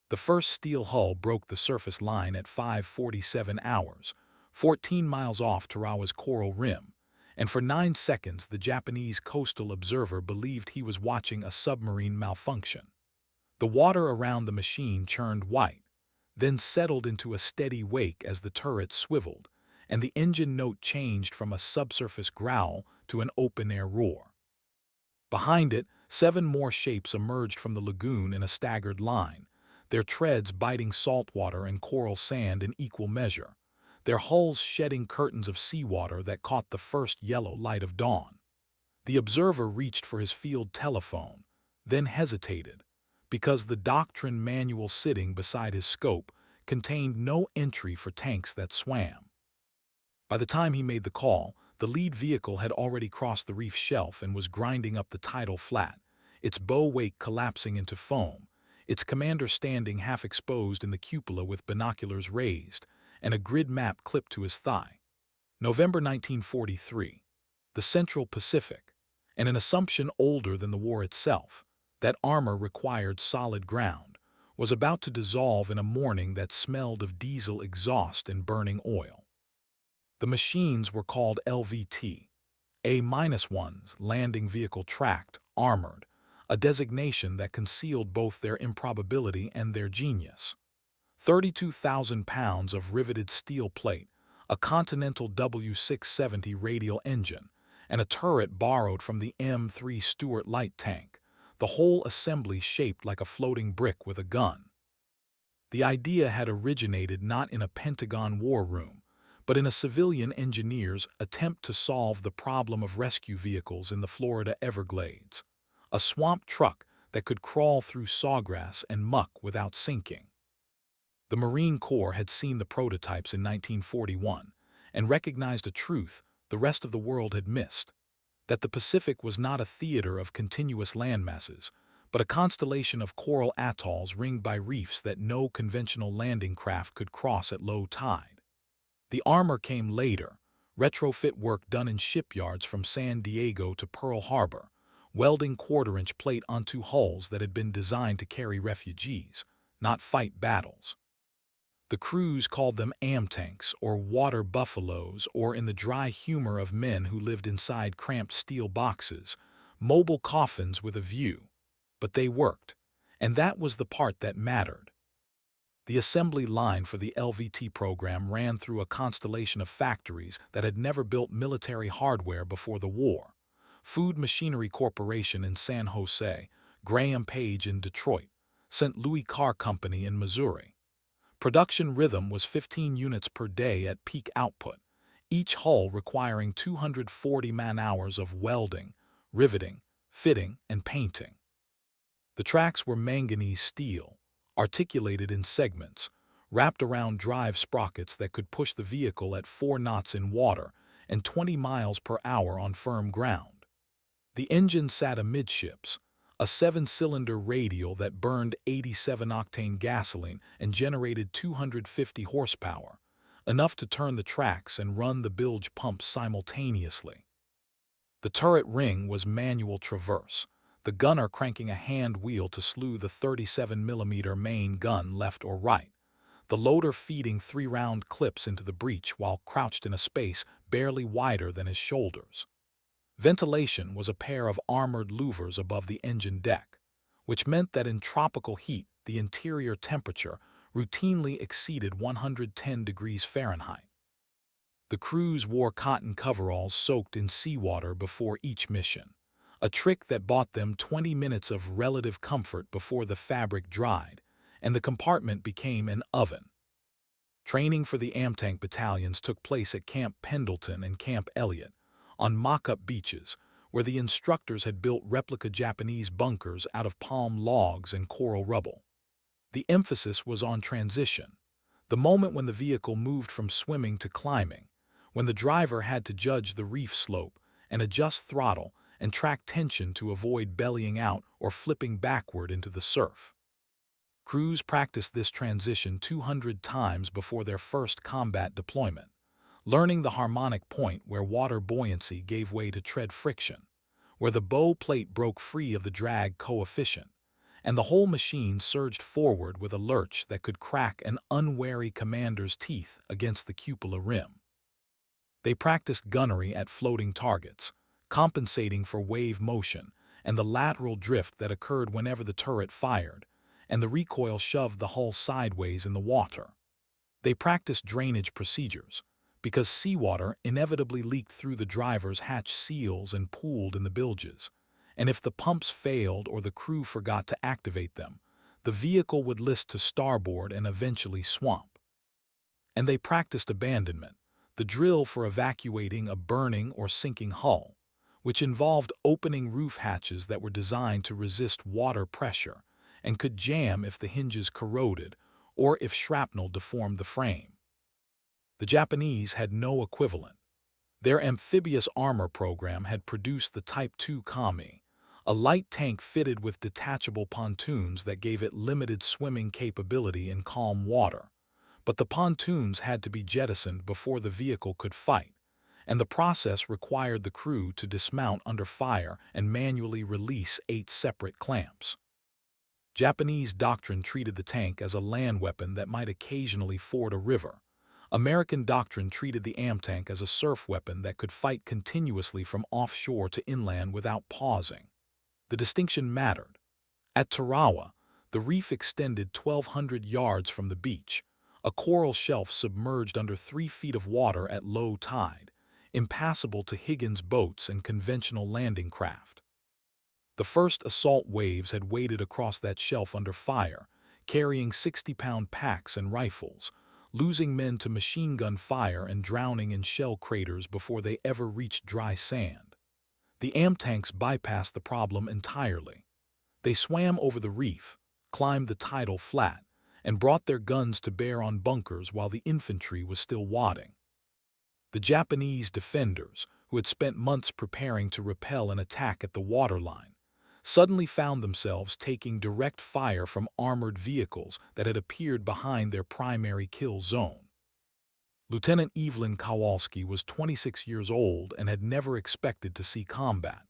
The first steel hull broke the surface line at 5:47 hours, 14 miles off Tarawa's coral rim, and for 9 seconds the Japanese coastal observer believed he was watching a submarine malfunction. The water around the machine churned white, then settled into a steady wake as the turret swiveled, and the engine note changed from a subsurface growl to an open-air roar. Behind it, 7 more shapes emerged from the lagoon in a staggered line, their treads biting saltwater and coral sand in equal measure, their hulls shedding curtains of seawater that caught the first yellow light of dawn. The observer reached for his field telephone, then hesitated, because the doctrine manual sitting beside his scope contained no entry for tanks that swam. By the time he made the call, the lead vehicle had already crossed the reef shelf and was grinding up the tidal flat, its bow wake collapsing into foam, its commander standing half exposed in the cupola with binoculars raised, and a grid map clipped to his thigh. November 1943. The Central Pacific, and an assumption older than the war itself, that armor required solid ground, was about to dissolve in a morning that smelled of diesel exhaust and burning oil. The machines were called LVT, A-1s, landing vehicle tracked, armored, a designation that concealed both their improbability and their genius. 32,000 pounds of riveted steel plate, a Continental W670 radial engine, and a turret borrowed from the M3 Stuart light tank, the whole assembly shaped like a floating brick with a gun. The idea had originated not in a Pentagon war room, but in a civilian engineer's attempt to solve the problem of rescue vehicles in the Florida Everglades, a swamp truck that could crawl through sawgrass and muck without sinking. The Marine Corps had seen the prototypes in 1941 and recognized a truth the rest of the world had missed, that the Pacific was not a theater of continuous landmasses, but a constellation of coral atolls ringed by reefs that no conventional landing craft could cross at low tide. The armor came later, retrofit work done in shipyards from San Diego to Pearl Harbor, welding quarter-inch plate onto hulls that had been designed to carry refugees, not fight battles. The crews called them amtanks or water buffaloes, or in the dry humor of men who lived inside cramped steel boxes, mobile coffins with a view. But they worked, and that was the part that mattered. The assembly line for the LVT program ran through a constellation of factories that had never built military hardware before the war. Food Machinery Corporation in San Jose, Graham Page in Detroit, St. Louis Car Company in Missouri. Production rhythm was 15 units per day at peak output, each hull requiring 240 man-hours of welding, riveting, fitting, and painting. The tracks were manganese steel, articulated in segments, wrapped around drive sprockets that could push the vehicle at 4 knots in water and 20 miles per hour on firm ground. The engine sat amidships, a 7-cylinder radial that burned 87-octane gasoline and generated 250 horsepower, enough to turn the tracks and run the bilge pumps simultaneously. The turret ring was manual traverse, the gunner cranking a hand wheel to slew the 37mm main gun left or right, the loader feeding 3-round clips into the breech while crouched in a space barely wider than his shoulders. Ventilation was a pair of armored louvers above the engine deck, which meant that in tropical heat the interior temperature routinely exceeded 110 degrees Fahrenheit. The crews wore cotton coveralls soaked in seawater before each mission, a trick that bought them 20 minutes of relative comfort before the fabric dried and the compartment became an oven. Training for the Amtank battalions took place at Camp Pendleton and Camp Elliott, on mock-up beaches, where the instructors had built replica Japanese bunkers out of palm logs and coral rubble. The emphasis was on transition, the moment when the vehicle moved from swimming to climbing, when the driver had to judge the reef slope and adjust throttle and track tension to avoid bellying out or flipping backward into the surf. Crews practiced this transition 200 times before their first combat deployment, learning the harmonic point where water buoyancy gave way to tread friction, where the bow plate broke free of the drag coefficient, and the whole machine surged forward with a lurch that could crack an unwary commander's teeth against the cupola rim. They practiced gunnery at floating targets, compensating for wave motion and the lateral drift that occurred whenever the turret fired, and the recoil shoved the hull sideways in the water. They practiced drainage procedures, because seawater inevitably leaked through the driver's hatch seals and pooled in the bilges, and if the pumps failed or the crew forgot to activate them, the vehicle would list to starboard and eventually swamp. And they practiced abandonment, the drill for evacuating a burning or sinking hull, which involved opening roof hatches that were designed to resist water pressure and could jam if the hinges corroded or if shrapnel deformed the frame. The Japanese had no equivalent. Their amphibious armor program had produced the Type 2 Kami, a light tank fitted with detachable pontoons that gave it limited swimming capability in calm water. But the pontoons had to be jettisoned before the vehicle could fight, and the process required the crew to dismount under fire and manually release 8 separate clamps. Japanese doctrine treated the tank as a land weapon that might occasionally ford a river. American doctrine treated the AMTank as a surf weapon that could fight continuously from offshore to inland without pausing. The distinction mattered. At Tarawa, the reef extended 1,200 yards from the beach, a coral shelf submerged under 3 feet of water at low tide, impassable to Higgins boats and conventional landing craft. The first assault waves had waded across that shelf under fire, carrying 60-pound packs and rifles, losing men to machine gun fire and drowning in shell craters before they ever reached dry sand. The AMTanks bypassed the problem entirely. They swam over the reef, climbed the tidal flat, and brought their guns to bear on bunkers while the infantry was still wadding. The Japanese defenders, who had spent months preparing to repel an attack at the waterline, suddenly found themselves taking direct fire from armored vehicles that had appeared behind their primary kill zone. Lieutenant Evelyn Kowalski was 26 years old and had never expected to see combat.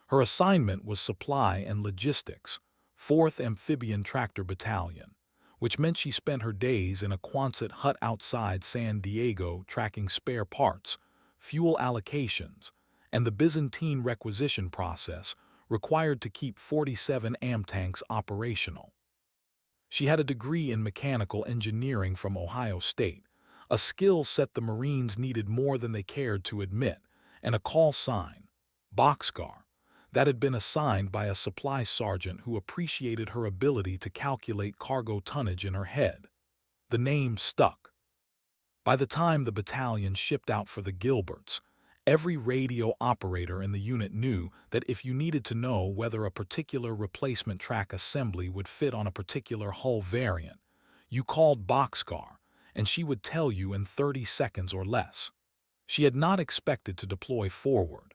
Her assignment was supply and logistics, 4th Amphibian Tractor Battalion, which meant she spent her days in a Quonset hut outside San Diego tracking spare parts, fuel allocations, and the Byzantine requisition process required to keep 47 AMTanks operational. She had a degree in mechanical engineering from Ohio State, a skill set the Marines needed more than they cared to admit, and a call sign, Boxcar, that had been assigned by a supply sergeant who appreciated her ability to calculate cargo tonnage in her head. The name stuck. By the time the battalion shipped out for the Gilberts, every radio operator in the unit knew that if you needed to know whether a particular replacement track assembly would fit on a particular hull variant, you called Boxcar, and she would tell you in 30 seconds or less. She had not expected to deploy forward.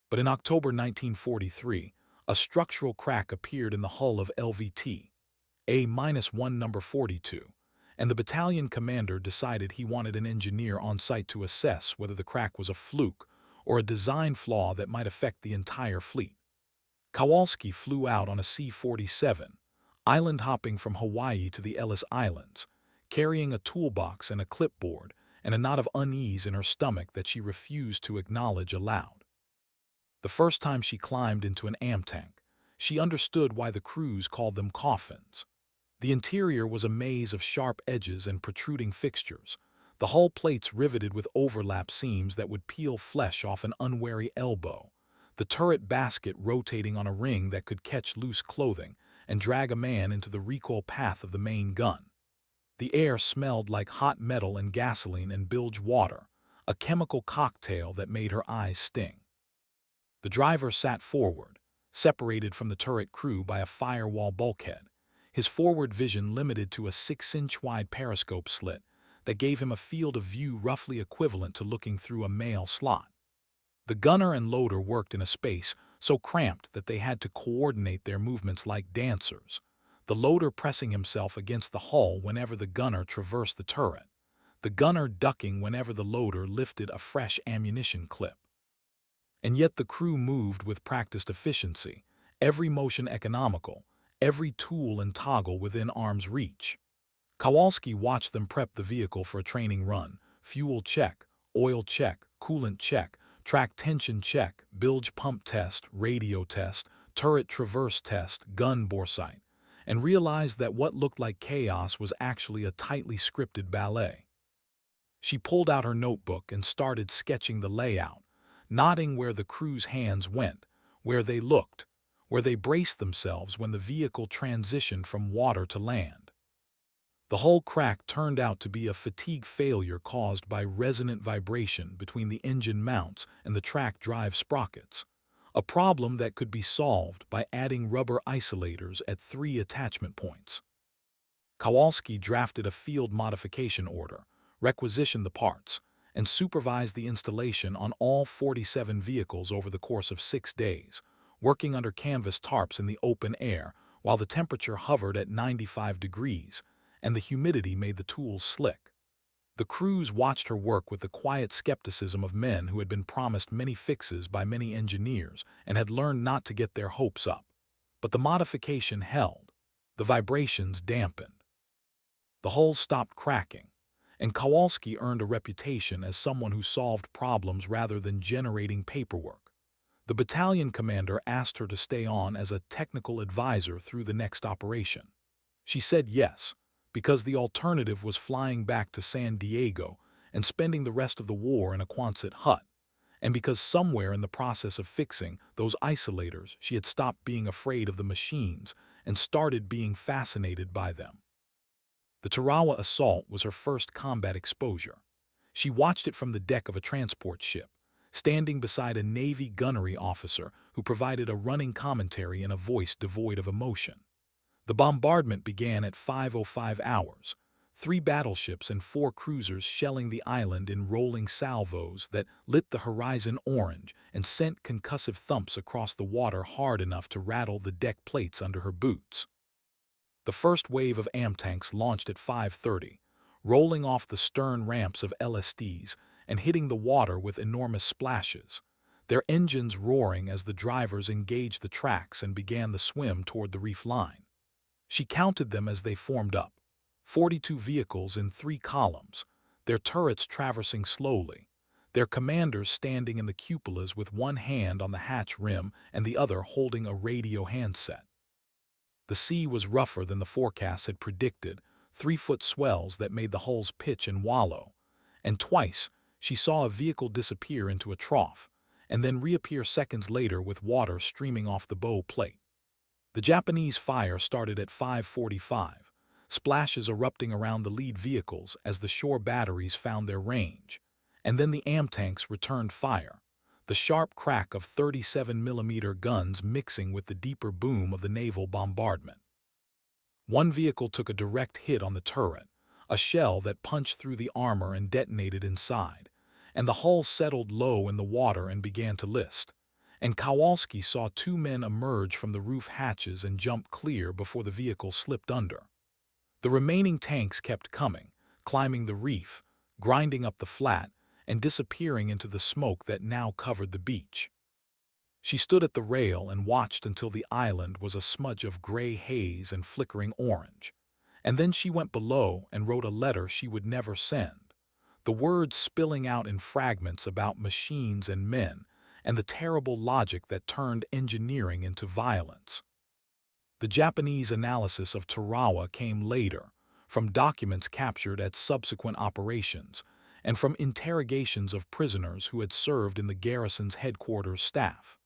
But in October 1943, a structural crack appeared in the hull of LVT, A-1 number 42, and the battalion commander decided he wanted an engineer on site to assess whether the crack was a fluke or a design flaw that might affect the entire fleet. Kowalski flew out on a C-47, island hopping from Hawaii to the Ellis Islands, carrying a toolbox and a clipboard and a knot of unease in her stomach that she refused to acknowledge aloud. The first time she climbed into an AMTank, she understood why the crews called them coffins. The interior was a maze of sharp edges and protruding fixtures, the hull plates riveted with overlap seams that would peel flesh off an unwary elbow, the turret basket rotating on a ring that could catch loose clothing and drag a man into the recoil path of the main gun. The air smelled like hot metal and gasoline and bilge water, a chemical cocktail that made her eyes sting. The driver sat forward, separated from the turret crew by a firewall bulkhead, his forward vision limited to a 6-inch-wide periscope slit that gave him a field of view roughly equivalent to looking through a mail slot. The gunner and loader worked in a space so cramped that they had to coordinate their movements like dancers, the loader pressing himself against the hull whenever the gunner traversed the turret, the gunner ducking whenever the loader lifted a fresh ammunition clip. And yet the crew moved with practiced efficiency, every motion economical, every tool and toggle within arm's reach. Kowalski watched them prep the vehicle for a training run: fuel check, oil check, coolant check, track tension check, bilge pump test, radio test, turret traverse test, gun bore sight, and realized that what looked like chaos was actually a tightly scripted ballet. She pulled out her notebook and started sketching the layout, noting where the crew's hands went, where they looked, where they braced themselves when the vehicle transitioned from water to land. The hull crack turned out to be a fatigue failure caused by resonant vibration between the engine mounts and the track drive sprockets, a problem that could be solved by adding rubber isolators at 3 attachment points. Kowalski drafted a field modification order, requisitioned the parts, and supervised the installation on all 47 vehicles over the course of 6 days, working under canvas tarps in the open air while the temperature hovered at 95 degrees and the humidity made the tools slick. The crews watched her work with the quiet skepticism of men who had been promised many fixes by many engineers and had learned not to get their hopes up. But the modification held. The vibrations dampened. The hull stopped cracking, and Kowalski earned a reputation as someone who solved problems rather than generating paperwork. The battalion commander asked her to stay on as a technical advisor through the next operation. She said yes, because the alternative was flying back to San Diego and spending the rest of the war in a Quonset hut, and because somewhere in the process of fixing those isolators she had stopped being afraid of the machines and started being fascinated by them. The Tarawa assault was her first combat exposure. She watched it from the deck of a transport ship, standing beside a Navy gunnery officer who provided a running commentary in a voice devoid of emotion. The bombardment began at 5:05 hours, 3 battleships and 4 cruisers shelling the island in rolling salvos that lit the horizon orange and sent concussive thumps across the water hard enough to rattle the deck plates under her boots. The first wave of AMTanks launched at 5:30, rolling off the stern ramps of LSDs and hitting the water with enormous splashes, their engines roaring as the drivers engaged the tracks and began the swim toward the reef line. She counted them as they formed up: 42 vehicles in 3 columns, their turrets traversing slowly, their commanders standing in the cupolas with one hand on the hatch rim and the other holding a radio handset. The sea was rougher than the forecasts had predicted, 3-foot swells that made the hulls pitch and wallow, and twice she saw a vehicle disappear into a trough and then reappear seconds later with water streaming off the bow plate. The Japanese fire started at 5:45, splashes erupting around the lead vehicles as the shore batteries found their range, and then the AMTanks returned fire, the sharp crack of 37mm guns mixing with the deeper boom of the naval bombardment. One vehicle took a direct hit on the turret, a shell that punched through the armor and detonated inside, and the hull settled low in the water and began to list, and Kowalski saw 2 men emerge from the roof hatches and jump clear before the vehicle slipped under. The remaining tanks kept coming, climbing the reef, grinding up the flat, and disappearing into the smoke that now covered the beach. She stood at the rail and watched until the island was a smudge of gray haze and flickering orange, and then she went below and wrote a letter she would never send, the words spilling out in fragments about machines and men and the terrible logic that turned engineering into violence. The Japanese analysis of Tarawa came later, from documents captured at subsequent operations, and from interrogations of prisoners who had served in the garrison's headquarters staff.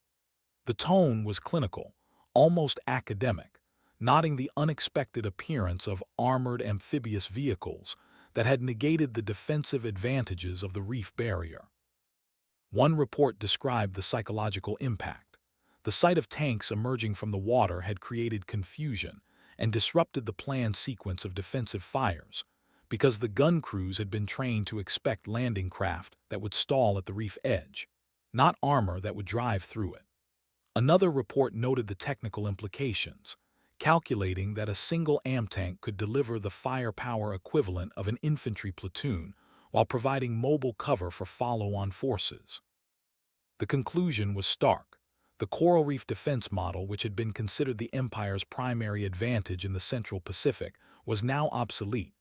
The tone was clinical, almost academic, noting the unexpected appearance of armored amphibious vehicles that had negated the defensive advantages of the reef barrier. One report described the psychological impact. The sight of tanks emerging from the water had created confusion and disrupted the planned sequence of defensive fires, because the gun crews had been trained to expect landing craft that would stall at the reef edge, not armor that would drive through it. Another report noted the technical implications, calculating that a single AMTank could deliver the firepower equivalent of an infantry platoon while providing mobile cover for follow-on forces. The conclusion was stark. The coral reef defense model, which had been considered the Empire's primary advantage in the Central Pacific, was now obsolete.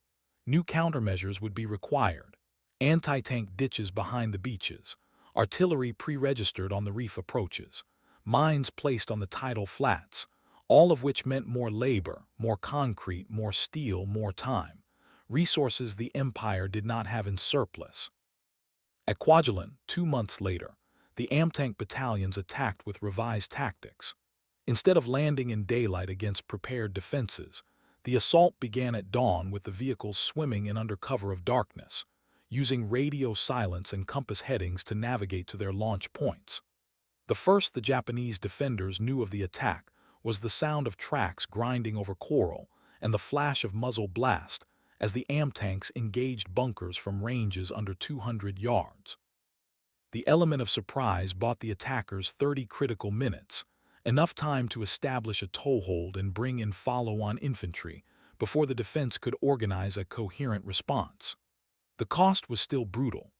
New countermeasures would be required. Anti-tank ditches behind the beaches, artillery pre-registered on the reef approaches, mines placed on the tidal flats, all of which meant more labor, more concrete, more steel, more time. Resources the Empire did not have in surplus. At Kwajalein, 2 months later, the Amtank battalions attacked with revised tactics. Instead of landing in daylight against prepared defenses, the assault began at dawn with the vehicles swimming in under cover of darkness, using radio silence and compass headings to navigate to their launch points. The first the Japanese defenders knew of the attack was the sound of tracks grinding over coral and the flash of muzzle blast as the Amtanks engaged bunkers from ranges under 200 yards. The element of surprise bought the attackers 30 critical minutes, enough time to establish a toehold and bring in follow-on infantry before the defense could organize a coherent response. The cost was still brutal.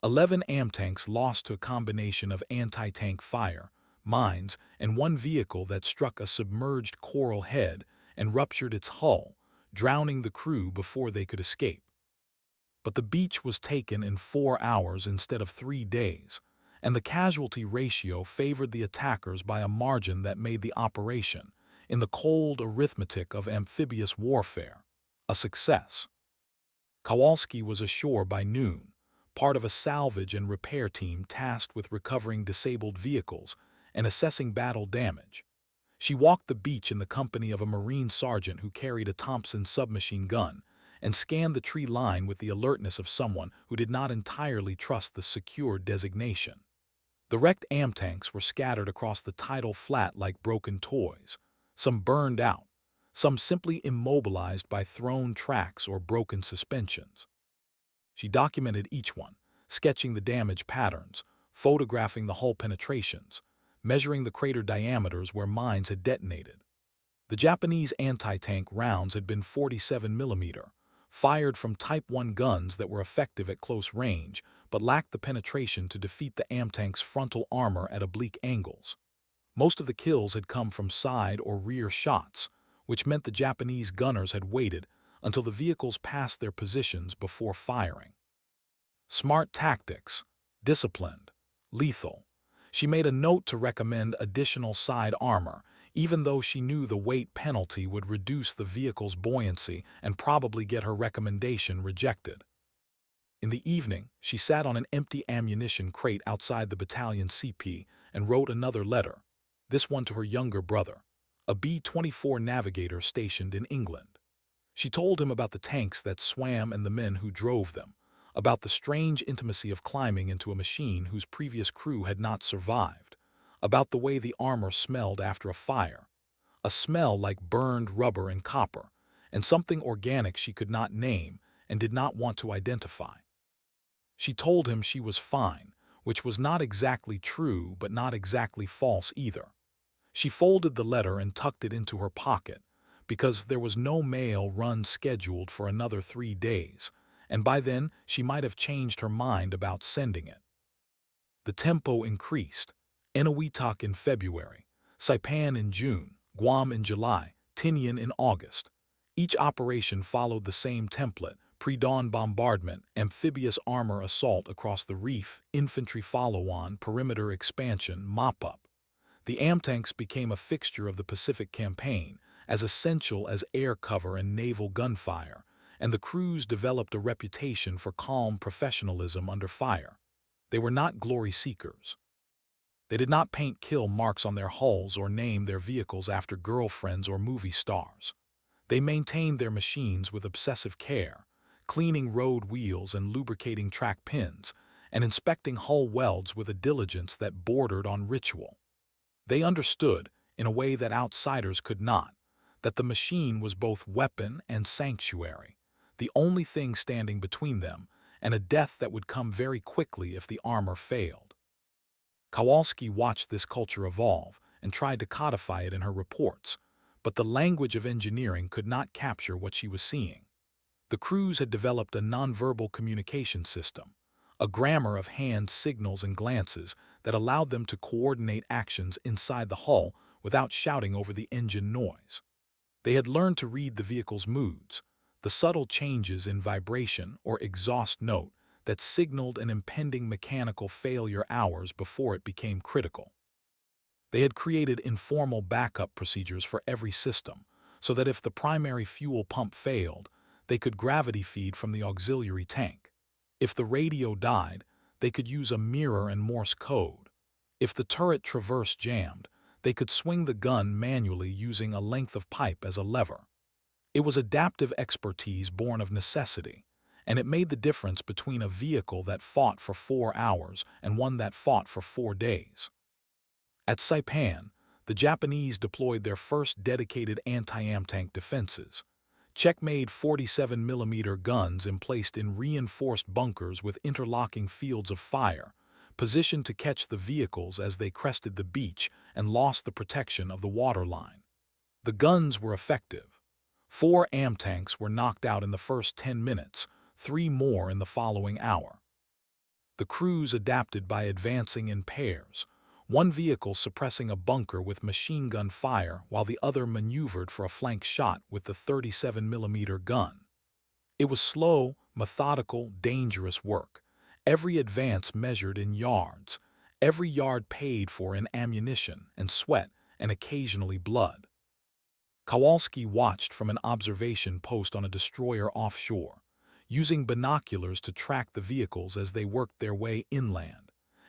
11 Amtanks lost to a combination of anti-tank fire, mines, and one vehicle that struck a submerged coral head and ruptured its hull, drowning the crew before they could escape. But the beach was taken in 4 hours instead of 3 days, and the casualty ratio favored the attackers by a margin that made the operation, in the cold arithmetic of amphibious warfare, a success. Kowalski was ashore by noon, part of a salvage and repair team tasked with recovering disabled vehicles and assessing battle damage. She walked the beach in the company of a Marine sergeant who carried a Thompson submachine gun and scanned the tree line with the alertness of someone who did not entirely trust the secure designation. The wrecked Amtanks were scattered across the tidal flat like broken toys, some burned out, some simply immobilized by thrown tracks or broken suspensions. She documented each one, sketching the damage patterns, photographing the hull penetrations, measuring the crater diameters where mines had detonated. The Japanese anti-tank rounds had been 47 millimeter, fired from Type 1 guns that were effective at close range, but lacked the penetration to defeat the Amtank's frontal armor at oblique angles. Most of the kills had come from side or rear shots, which meant the Japanese gunners had waited until the vehicles passed their positions before firing. Smart tactics, disciplined, lethal. She made a note to recommend additional side armor, even though she knew the weight penalty would reduce the vehicle's buoyancy and probably get her recommendation rejected. In the evening, she sat on an empty ammunition crate outside the battalion CP and wrote another letter, this one to her younger brother, a B-24 navigator stationed in England. She told him about the tanks that swam and the men who drove them, about the strange intimacy of climbing into a machine whose previous crew had not survived, about the way the armor smelled after a fire, a smell like burned rubber and copper, and something organic she could not name and did not want to identify. She told him she was fine, which was not exactly true but not exactly false either. She folded the letter and tucked it into her pocket, because there was no mail run scheduled for another 3 days, and by then she might have changed her mind about sending it. The tempo increased. Eniwetok in February, Saipan in June, Guam in July, Tinian in August. Each operation followed the same template: pre-dawn bombardment, amphibious armor assault across the reef, infantry follow-on, perimeter expansion, mop-up. The Amtanks became a fixture of the Pacific campaign, as essential as air cover and naval gunfire, and the crews developed a reputation for calm professionalism under fire. They were not glory seekers. They did not paint kill marks on their hulls or name their vehicles after girlfriends or movie stars. They maintained their machines with obsessive care, cleaning road wheels and lubricating track pins, and inspecting hull welds with a diligence that bordered on ritual. They understood, in a way that outsiders could not, that the machine was both weapon and sanctuary, the only thing standing between them, and a death that would come very quickly if the armor failed. Kowalski watched this culture evolve and tried to codify it in her reports, but the language of engineering could not capture what she was seeing. The crews had developed a nonverbal communication system, a grammar of hand signals and glances that allowed them to coordinate actions inside the hull without shouting over the engine noise. They had learned to read the vehicle's moods, the subtle changes in vibration or exhaust note that signaled an impending mechanical failure hours before it became critical. They had created informal backup procedures for every system, so that if the primary fuel pump failed, they could gravity feed from the auxiliary tank. If the radio died, they could use a mirror and Morse code. If the turret traverse jammed, they could swing the gun manually using a length of pipe as a lever. It was adaptive expertise born of necessity, and it made the difference between a vehicle that fought for 4 hours and one that fought for 4 days. At Saipan, the Japanese deployed their first dedicated anti-amtank defenses. Czech-made 47mm guns emplaced in reinforced bunkers with interlocking fields of fire, positioned to catch the vehicles as they crested the beach and lost the protection of the waterline. The guns were effective. 4 amtanks were knocked out in the first 10 minutes, 3 more in the following hour. The crews adapted by advancing in pairs, one vehicle suppressing a bunker with machine gun fire while the other maneuvered for a flank shot with the 37mm gun. It was slow, methodical, dangerous work, every advance measured in yards, every yard paid for in ammunition and sweat and occasionally blood. Kowalski watched from an observation post on a destroyer offshore, using binoculars to track the vehicles as they worked their way inland,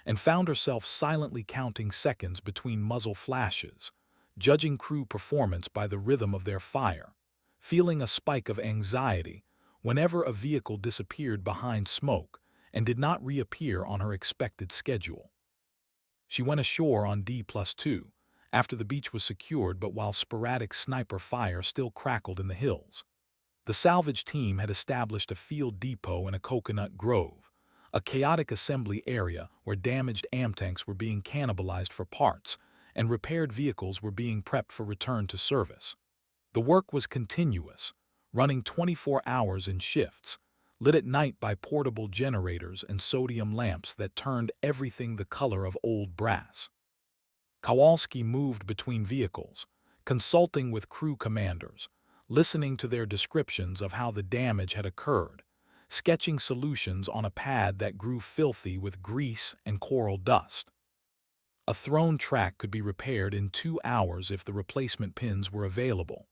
and found herself silently counting seconds between muzzle flashes, judging crew performance by the rhythm of their fire, feeling a spike of anxiety whenever a vehicle disappeared behind smoke and did not reappear on her expected schedule. She went ashore on D+2, after the beach was secured but while sporadic sniper fire still crackled in the hills. The salvage team had established a field depot in a coconut grove, a chaotic assembly area where damaged amtanks were being cannibalized for parts and repaired vehicles were being prepped for return to service. The work was continuous, running 24 hours in shifts, lit at night by portable generators and sodium lamps that turned everything the color of old brass. Kowalski moved between vehicles, consulting with crew commanders, listening to their descriptions of how the damage had occurred, sketching solutions on a pad that grew filthy with grease and coral dust. A thrown track could be repaired in 2 hours if the replacement pins were available.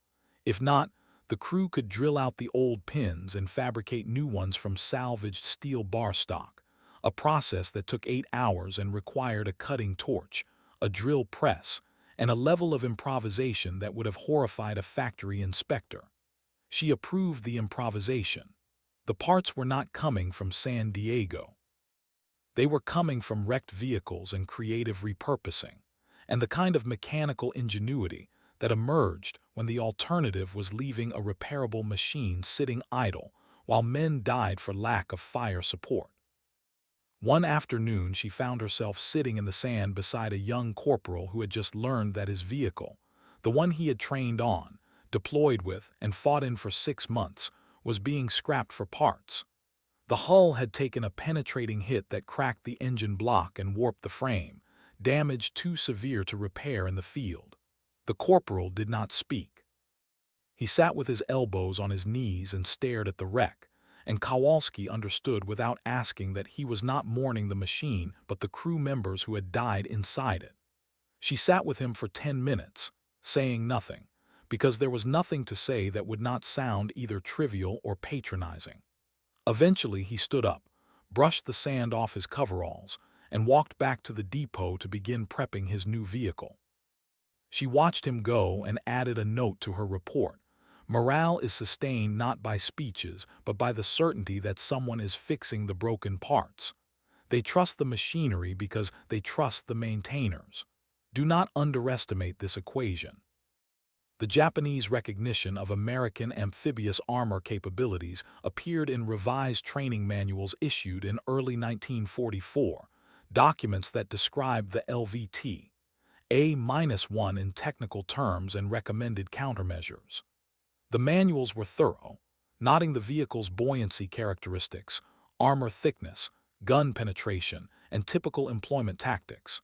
If not, the crew could drill out the old pins and fabricate new ones from salvaged steel bar stock, a process that took 8 hours and required a cutting torch, a drill press, and a level of improvisation that would have horrified a factory inspector. She approved the improvisation. The parts were not coming from San Diego. They were coming from wrecked vehicles and creative repurposing, and the kind of mechanical ingenuity that emerged when the alternative was leaving a repairable machine sitting idle while men died for lack of fire support. One afternoon she found herself sitting in the sand beside a young corporal who had just learned that his vehicle, the one he had trained on, deployed with, and fought in for 6 months, was being scrapped for parts. The hull had taken a penetrating hit that cracked the engine block and warped the frame, damage too severe to repair in the field. The corporal did not speak. He sat with his elbows on his knees and stared at the wreck, and Kowalski understood without asking that he was not mourning the machine but the crew members who had died inside it. She sat with him for 10 minutes, saying nothing, because there was nothing to say that would not sound either trivial or patronizing. Eventually he stood up, brushed the sand off his coveralls, and walked back to the depot to begin prepping his new vehicle. She watched him go and added a note to her report. Morale is sustained not by speeches, but by the certainty that someone is fixing the broken parts. They trust the machinery because they trust the maintainers. Do not underestimate this equation. The Japanese recognition of American amphibious armor capabilities appeared in revised training manuals issued in early 1944, documents that described the LVT, A-1 in technical terms and recommended countermeasures. The manuals were thorough, noting the vehicle's buoyancy characteristics, armor thickness, gun penetration, and typical employment tactics.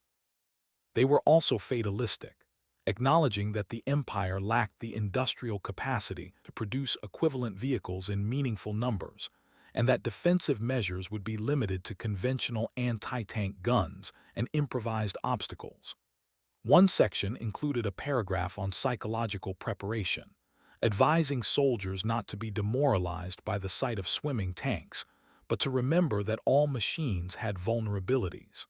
They were also fatalistic, acknowledging that the empire lacked the industrial capacity to produce equivalent vehicles in meaningful numbers, and that defensive measures would be limited to conventional anti-tank guns and improvised obstacles. One section included a paragraph on psychological preparation, advising soldiers not to be demoralized by the sight of swimming tanks, but to remember that all machines had vulnerabilities.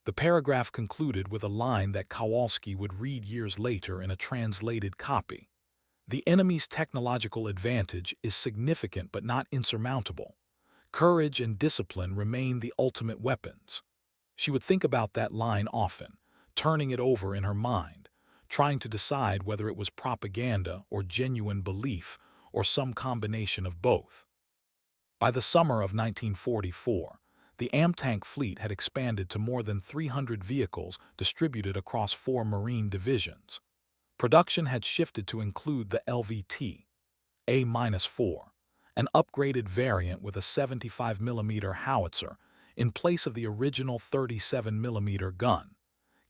The paragraph concluded with a line that Kowalski would read years later in a translated copy. The enemy's technological advantage is significant but not insurmountable. Courage and discipline remain the ultimate weapons. She would think about that line often, turning it over in her mind, trying to decide whether it was propaganda or genuine belief or some combination of both. By the summer of 1944, the Amtank fleet had expanded to more than 300 vehicles distributed across 4 Marine divisions. Production had shifted to include the LVT A-4, an upgraded variant with a 75mm howitzer in place of the original 37mm gun,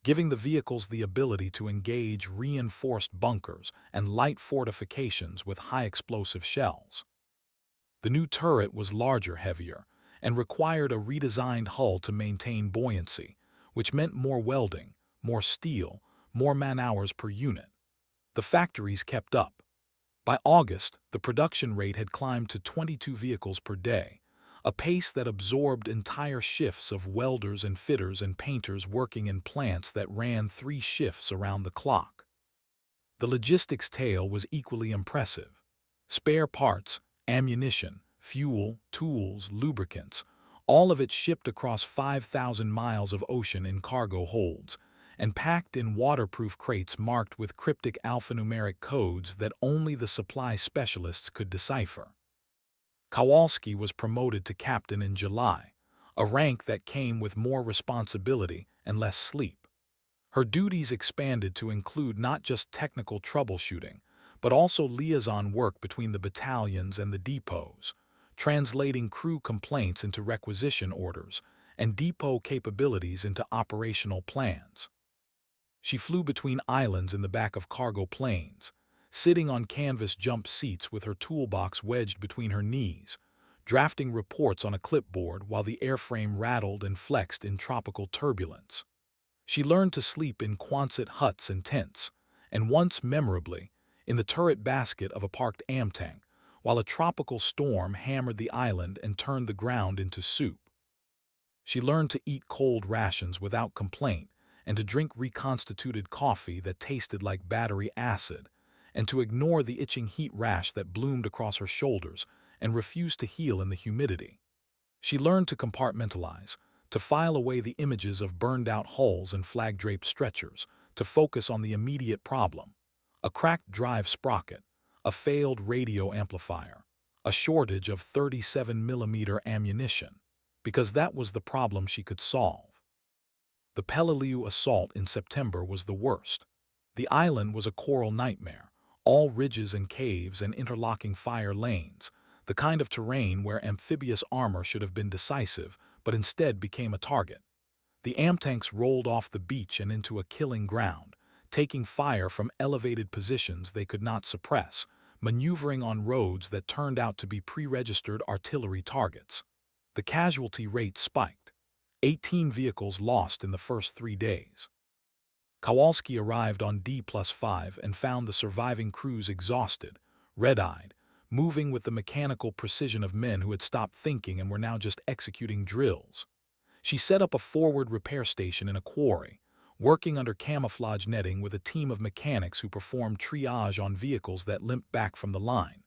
giving the vehicles the ability to engage reinforced bunkers and light fortifications with high-explosive shells. The new turret was larger, heavier, and required a redesigned hull to maintain buoyancy, which meant more welding, more steel, more man-hours per unit. The factories kept up. By August, the production rate had climbed to 22 vehicles per day, a pace that absorbed entire shifts of welders and fitters and painters working in plants that ran 3 shifts around the clock. The logistics tale was equally impressive. Spare parts, ammunition, fuel, tools, lubricants, all of it shipped across 5,000 miles of ocean in cargo holds, and packed in waterproof crates marked with cryptic alphanumeric codes that only the supply specialists could decipher. Kowalski was promoted to captain in July, a rank that came with more responsibility and less sleep. Her duties expanded to include not just technical troubleshooting, but also liaison work between the battalions and the depots, translating crew complaints into requisition orders and depot capabilities into operational plans. She flew between islands in the back of cargo planes, sitting on canvas jump seats with her toolbox wedged between her knees, drafting reports on a clipboard while the airframe rattled and flexed in tropical turbulence. She learned to sleep in Quonset huts and tents, and once memorably, in the turret basket of a parked Amtank, while a tropical storm hammered the island and turned the ground into soup. She learned to eat cold rations without complaint, and to drink reconstituted coffee that tasted like battery acid, and to ignore the itching heat rash that bloomed across her shoulders and refused to heal in the humidity. She learned to compartmentalize, to file away the images of burned-out hulls and flag-draped stretchers, to focus on the immediate problem: a cracked drive sprocket, a failed radio amplifier, a shortage of 37mm ammunition, because that was the problem she could solve. The Peleliu assault in September was the worst. The island was a coral nightmare, all ridges and caves and interlocking fire lanes, the kind of terrain where amphibious armor should have been decisive, but instead became a target. The Amtanks rolled off the beach and into a killing ground, taking fire from elevated positions they could not suppress, maneuvering on roads that turned out to be pre-registered artillery targets. The casualty rate spiked. 18 vehicles lost in the first 3 days. Kowalski arrived on D+5 and found the surviving crews exhausted, red-eyed, moving with the mechanical precision of men who had stopped thinking and were now just executing drills. She set up a forward repair station in a quarry, working under camouflage netting with a team of mechanics who performed triage on vehicles that limped back from the line.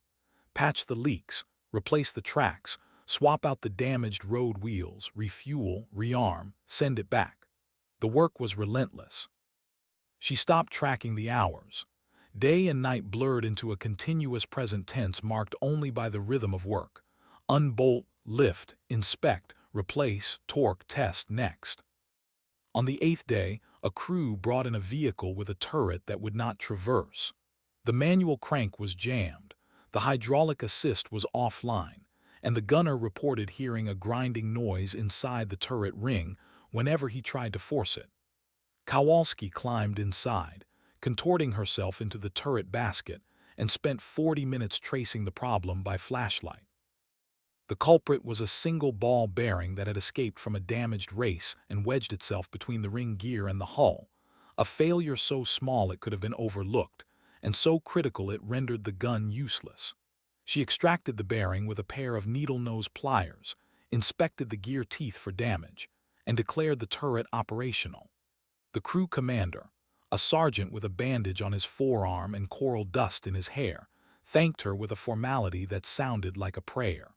Patch the leaks, replace the tracks, swap out the damaged road wheels, refuel, rearm, send it back. The work was relentless. She stopped tracking the hours. Day and night blurred into a continuous present tense marked only by the rhythm of work. Unbolt, lift, inspect, replace, torque, test, next. On the 8th day, a crew brought in a vehicle with a turret that would not traverse. The manual crank was jammed, the hydraulic assist was offline, and the gunner reported hearing a grinding noise inside the turret ring whenever he tried to force it. Kowalski climbed inside, contorting herself into the turret basket, and spent 40 minutes tracing the problem by flashlight. The culprit was a single ball bearing that had escaped from a damaged race and wedged itself between the ring gear and the hull, a failure so small it could have been overlooked, and so critical it rendered the gun useless. She extracted the bearing with a pair of needle-nose pliers, inspected the gear teeth for damage, and declared the turret operational. The crew commander, a sergeant with a bandage on his forearm and coral dust in his hair, thanked her with a formality that sounded like a prayer.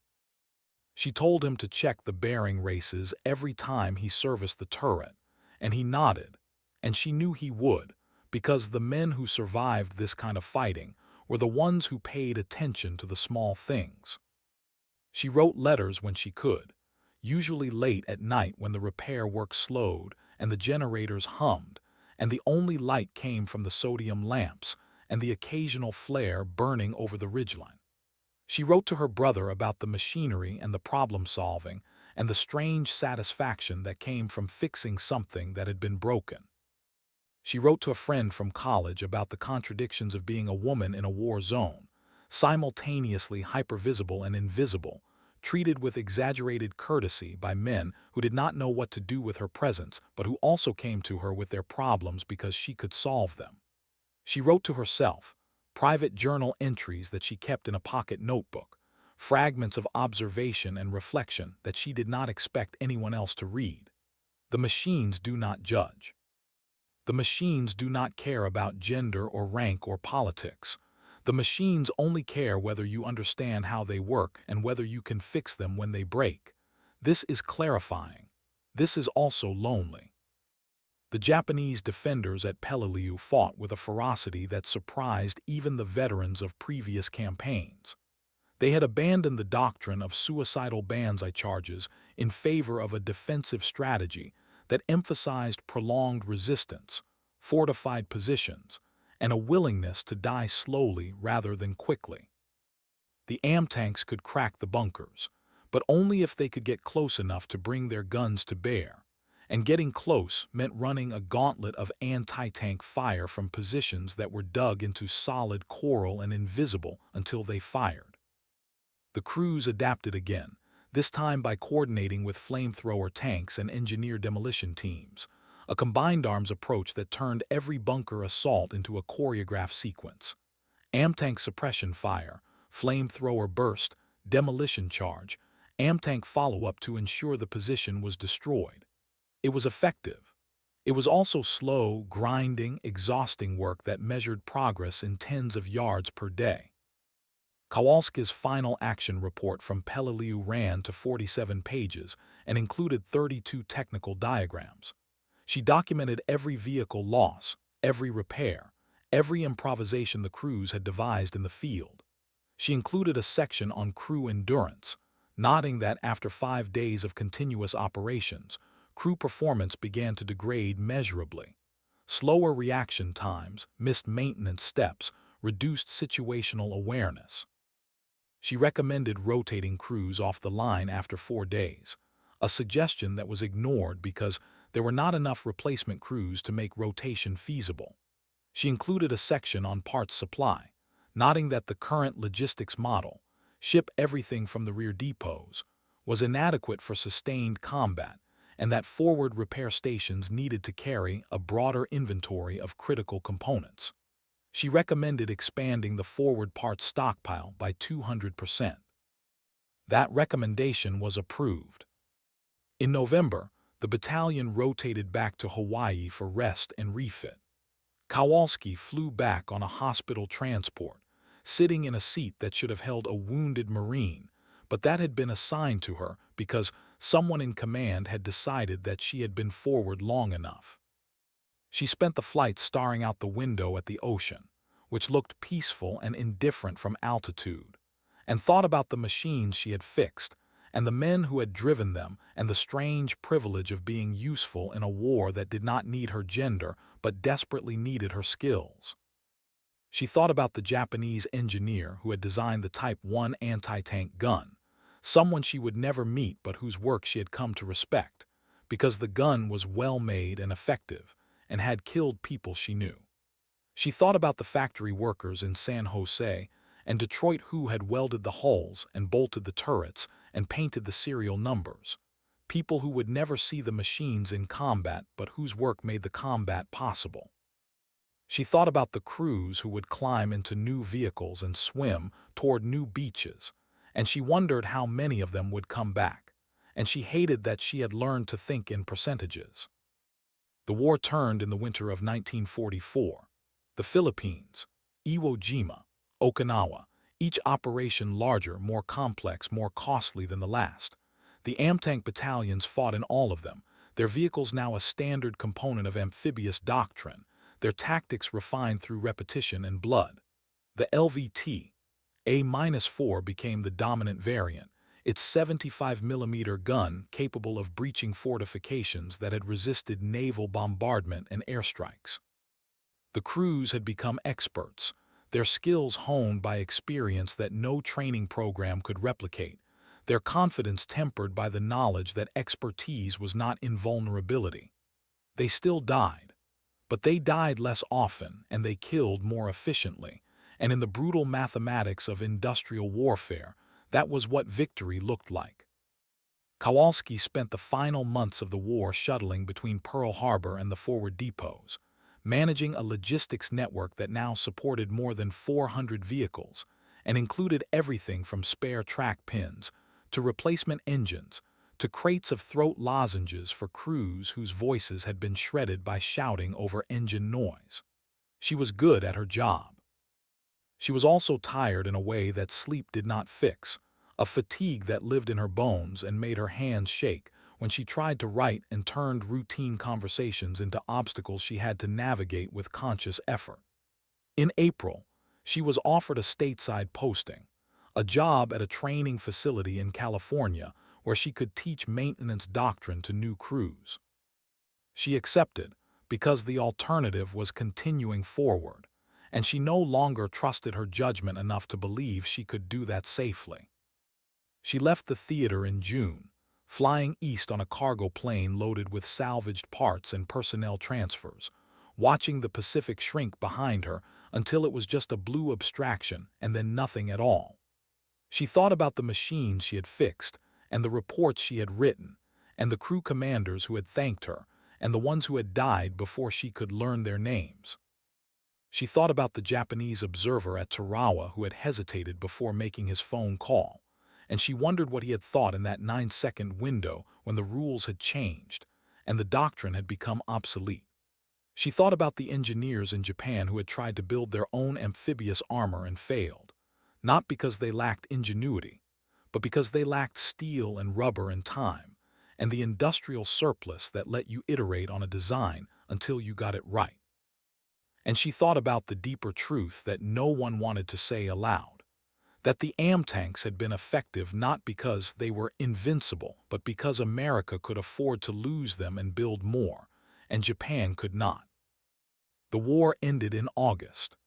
She told him to check the bearing races every time he serviced the turret, and he nodded, and she knew he would, because the men who survived this kind of fighting were the ones who paid attention to the small things. She wrote letters when she could, usually late at night when the repair work slowed and the generators hummed, and the only light came from the sodium lamps and the occasional flare burning over the ridgeline. She wrote to her brother about the machinery and the problem-solving and the strange satisfaction that came from fixing something that had been broken. She wrote to a friend from college about the contradictions of being a woman in a war zone, simultaneously hypervisible and invisible, treated with exaggerated courtesy by men who did not know what to do with her presence but who also came to her with their problems because she could solve them. She wrote to herself, private journal entries that she kept in a pocket notebook, fragments of observation and reflection that she did not expect anyone else to read. The machines do not judge. The machines do not care about gender or rank or politics. The machines only care whether you understand how they work and whether you can fix them when they break. This is clarifying. This is also lonely. The Japanese defenders at Peleliu fought with a ferocity that surprised even the veterans of previous campaigns. They had abandoned the doctrine of suicidal banzai charges in favor of a defensive strategy that emphasized prolonged resistance, fortified positions, and a willingness to die slowly rather than quickly. The Amtanks could crack the bunkers, but only if they could get close enough to bring their guns to bear, and getting close meant running a gauntlet of anti-tank fire from positions that were dug into solid coral and invisible until they fired. The crews adapted again, this time by coordinating with flamethrower tanks and engineer demolition teams, a combined arms approach that turned every bunker assault into a choreographed sequence. Amtank suppression fire, flamethrower burst, demolition charge, Amtank follow-up to ensure the position was destroyed. It was effective. It was also slow, grinding, exhausting work that measured progress in tens of yards per day. Kowalski's final action report from Peleliu ran to 47 pages and included 32 technical diagrams. She documented every vehicle loss, every repair, every improvisation the crews had devised in the field. She included a section on crew endurance, noting that after 5 days of continuous operations, crew performance began to degrade measurably. Slower reaction times, missed maintenance steps, reduced situational awareness. She recommended rotating crews off the line after 4 days, a suggestion that was ignored because there were not enough replacement crews to make rotation feasible. She included a section on parts supply, noting that the current logistics model, ship everything from the rear depots, was inadequate for sustained combat and that forward repair stations needed to carry a broader inventory of critical components. She recommended expanding the forward parts stockpile by 200%. That recommendation was approved. In November, the battalion rotated back to Hawaii for rest and refit. Kowalski flew back on a hospital transport, sitting in a seat that should have held a wounded Marine, but that had been assigned to her because someone in command had decided that she had been forward long enough. She spent the flight staring out the window at the ocean, which looked peaceful and indifferent from altitude, and thought about the machines she had fixed, and the men who had driven them, and the strange privilege of being useful in a war that did not need her gender but desperately needed her skills. She thought about the Japanese engineer who had designed the Type 1 anti-tank gun, someone she would never meet but whose work she had come to respect, because the gun was well made and effective, and had killed people she knew. She thought about the factory workers in San Jose and Detroit who had welded the hulls and bolted the turrets and painted the serial numbers. People who would never see the machines in combat but whose work made the combat possible. She thought about the crews who would climb into new vehicles and swim toward new beaches, and she wondered how many of them would come back, and she hated that she had learned to think in percentages. The war turned in the winter of 1944. The Philippines, Iwo Jima, Okinawa, each operation larger, more complex, more costly than the last. The AMTANK battalions fought in all of them, their vehicles now a standard component of amphibious doctrine, their tactics refined through repetition and blood. The LVT A-4 became the dominant variant, its 75mm gun capable of breaching fortifications that had resisted naval bombardment and airstrikes. The crews had become experts, their skills honed by experience that no training program could replicate, their confidence tempered by the knowledge that expertise was not invulnerability. They still died, but they died less often and they killed more efficiently, and in the brutal mathematics of industrial warfare, that was what victory looked like. Kowalski spent the final months of the war shuttling between Pearl Harbor and the forward depots, managing a logistics network that now supported more than 400 vehicles and included everything from spare track pins to replacement engines to crates of throat lozenges for crews whose voices had been shredded by shouting over engine noise. She was good at her job. She was also tired in a way that sleep did not fix, a fatigue that lived in her bones and made her hands shake when she tried to write and turned routine conversations into obstacles she had to navigate with conscious effort. In April, she was offered a stateside posting, a job at a training facility in California where she could teach maintenance doctrine to new crews. She accepted because the alternative was continuing forward, and she no longer trusted her judgment enough to believe she could do that safely. She left the theater in June, flying east on a cargo plane loaded with salvaged parts and personnel transfers, watching the Pacific shrink behind her until it was just a blue abstraction and then nothing at all. She thought about the machines she had fixed, and the reports she had written, and the crew commanders who had thanked her, and the ones who had died before she could learn their names. She thought about the Japanese observer at Tarawa who had hesitated before making his phone call, and she wondered what he had thought in that 9-second window when the rules had changed and the doctrine had become obsolete. She thought about the engineers in Japan who had tried to build their own amphibious armor and failed, not because they lacked ingenuity, but because they lacked steel and rubber and time, and the industrial surplus that let you iterate on a design until you got it right. And she thought about the deeper truth that no one wanted to say aloud, that the AMTANKs had been effective not because they were invincible, but because America could afford to lose them and build more, and Japan could not. The war ended in August.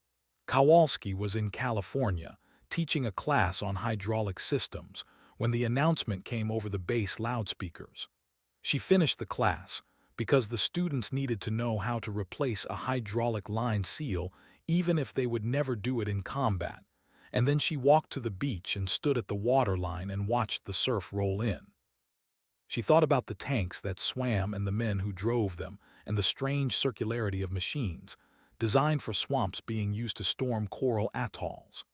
Kowalski was in California, teaching a class on hydraulic systems, when the announcement came over the base loudspeakers. She finished the class, because the students needed to know how to replace a hydraulic line seal even if they would never do it in combat, and then she walked to the beach and stood at the waterline and watched the surf roll in. She thought about the tanks that swam and the men who drove them and the strange circularity of machines, designed for swamps being used to storm coral atolls.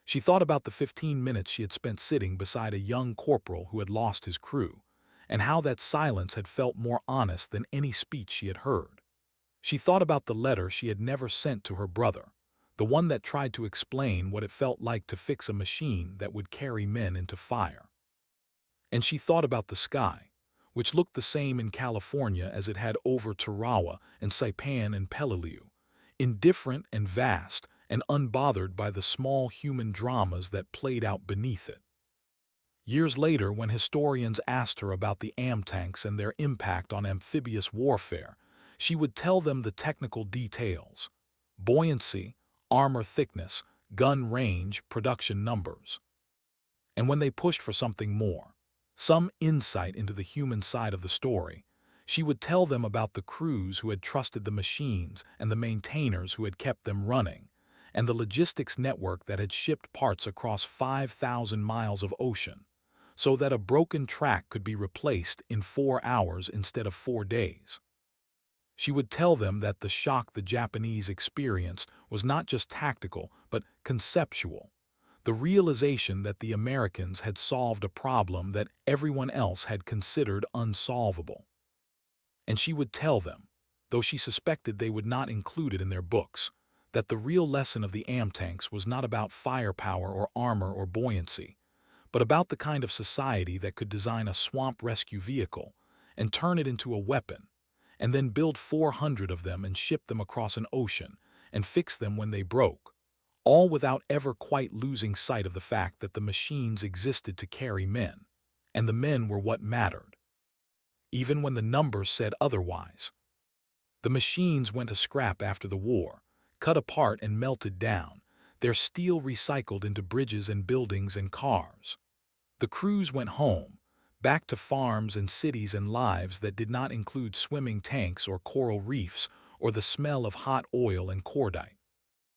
She thought about the 15 minutes she had spent sitting beside a young corporal who had lost his crew, and how that silence had felt more honest than any speech she had heard. She thought about the letter she had never sent to her brother, the one that tried to explain what it felt like to fix a machine that would carry men into fire. And she thought about the sky, which looked the same in California as it had over Tarawa and Saipan and Peleliu, indifferent and vast and unbothered by the small human dramas that played out beneath it. Years later, when historians asked her about the AMTANKs and their impact on amphibious warfare, she would tell them the technical details: buoyancy, armor thickness, gun range, production numbers. And when they pushed for something more, some insight into the human side of the story, she would tell them about the crews who had trusted the machines and the maintainers who had kept them running, and the logistics network that had shipped parts across 5,000 miles of ocean, so that a broken track could be replaced in 4 hours instead of 4 days. She would tell them that the shock the Japanese experienced was not just tactical, but conceptual. The realization that the Americans had solved a problem that everyone else had considered unsolvable. And she would tell them, though she suspected they would not include it in their books, that the real lesson of the Amtanks was not about firepower or armor or buoyancy, but about the kind of society that could design a swamp rescue vehicle and turn it into a weapon, and then build 400 of them and ship them across an ocean and fix them when they broke, all without ever quite losing sight of the fact that the machines existed to carry men, and the men were what mattered, even when the numbers said otherwise. The machines went to scrap after the war, cut apart and melted down, their steel recycled into bridges and buildings and cars. The crews went home, back to farms and cities and lives that did not include swimming tanks or coral reefs or the smell of hot oil and cordite.